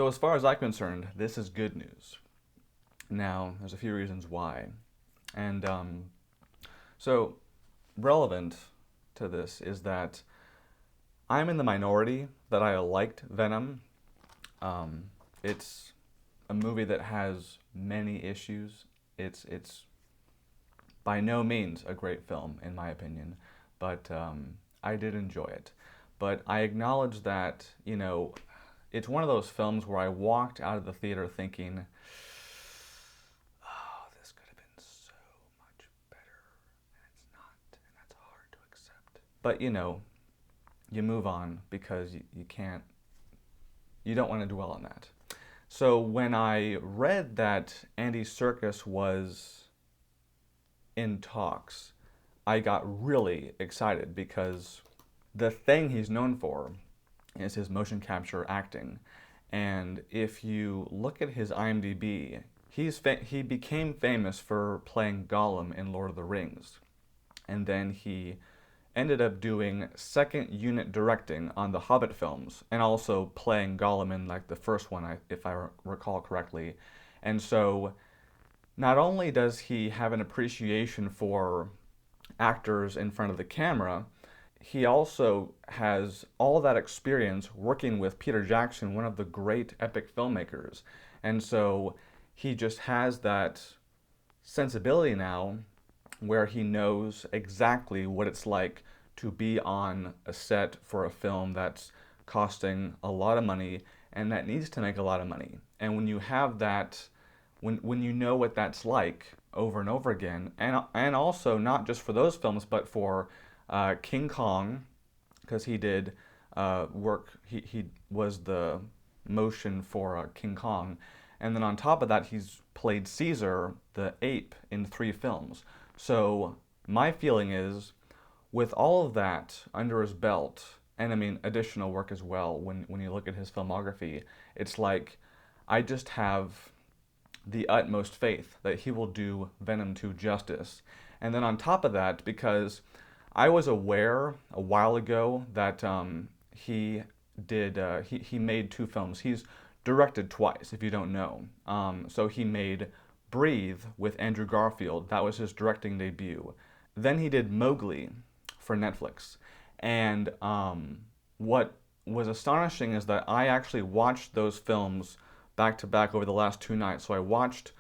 So as far as I'm concerned, this is good news. Now, there's a few reasons why. And so relevant to this is that I'm in the minority that I liked Venom. It's a movie that has many issues. It's by no means a great film, in my opinion, but I did enjoy it. But I acknowledge that, it's one of those films where I walked out of the theater thinking, oh, this could have been so much better, and it's not, and that's hard to accept. But, you move on because you can't, you don't want to dwell on that. So when I read that Andy Serkis was in talks, I got really excited because the thing he's known for is his motion capture acting. And if you look at his IMDb, he became famous for playing Gollum in Lord of the Rings. And then he ended up doing second unit directing on the Hobbit films and also playing Gollum in like the first one, if I recall correctly. And so not only does he have an appreciation for actors in front of the camera, he also has all that experience working with Peter Jackson, one of the great epic filmmakers. And so he just has that sensibility now where he knows exactly what it's like to be on a set for a film that's costing a lot of money and that needs to make a lot of money. And when you have that, when you know what that's like over and over again, and also not just for those films, but for King Kong, because he did work, he was the motion for King Kong. And then on top of that, he's played Caesar, the ape, in 3 films. So my feeling is, with all of that under his belt, and I mean additional work as well, when you look at his filmography, it's like I just have the utmost faith that he will do Venom 2 justice. And then on top of that, because I was aware a while ago that he made 2 films. He's directed twice, if you don't know. So he made Breathe with Andrew Garfield. That was his directing debut. Then he did Mowgli for Netflix. And what was astonishing is that I actually watched those films back to back over the last 2 nights. So I watched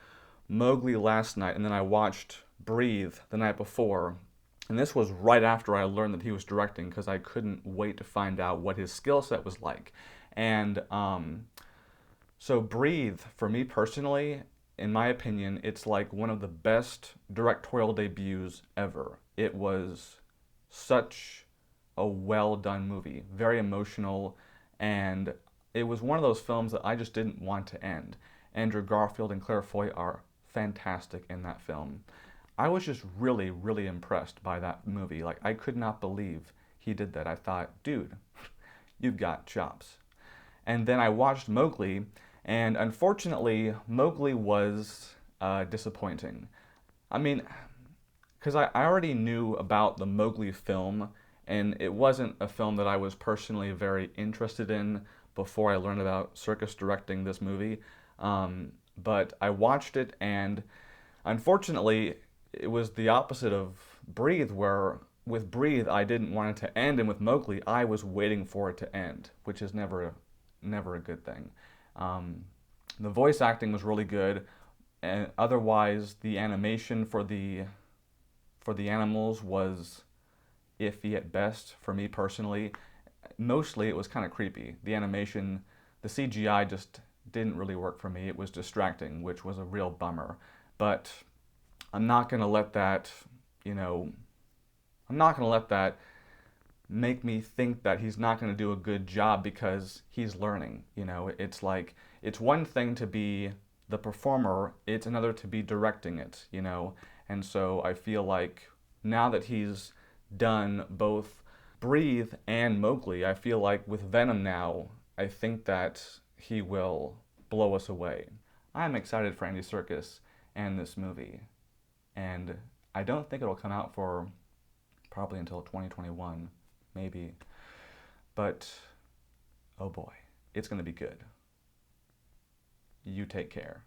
Mowgli last night, and then I watched Breathe the night before. And this was right after I learned that he was directing, because I couldn't wait to find out what his skill set was like. And so Breathe, for me personally, in my opinion, it's like one of the best directorial debuts ever. It was such a well done movie, very emotional, and it was one of those films that I just didn't want to end. Andrew Garfield and Claire Foy are fantastic in that film. I was just really, really impressed by that movie. Like, I could not believe he did that. I thought, dude, you've got chops. And then I watched Mowgli, and unfortunately, Mowgli was disappointing. I mean, because I already knew about the Mowgli film, and it wasn't a film that I was personally very interested in before I learned about Serkis directing this movie. But I watched it, and unfortunately, it was the opposite of Breathe, where with Breathe, I didn't want it to end, and with Mowgli, I was waiting for it to end, which is never a good thing. The voice acting was really good, and otherwise, the animation for the animals was iffy at best for me personally. Mostly, it was kind of creepy. The animation, the CGI just didn't really work for me. It was distracting, which was a real bummer. But I'm not going to let that, I'm not going to let that make me think that he's not going to do a good job because he's learning. It's like, it's one thing to be the performer, it's another to be directing it, And so I feel like now that he's done both Breathe and Mowgli, I feel like with Venom now, I think that he will blow us away. I'm excited for Andy Serkis and this movie, and I don't think it'll come out for probably until 2021, maybe, but oh boy, it's going to be good. You take care.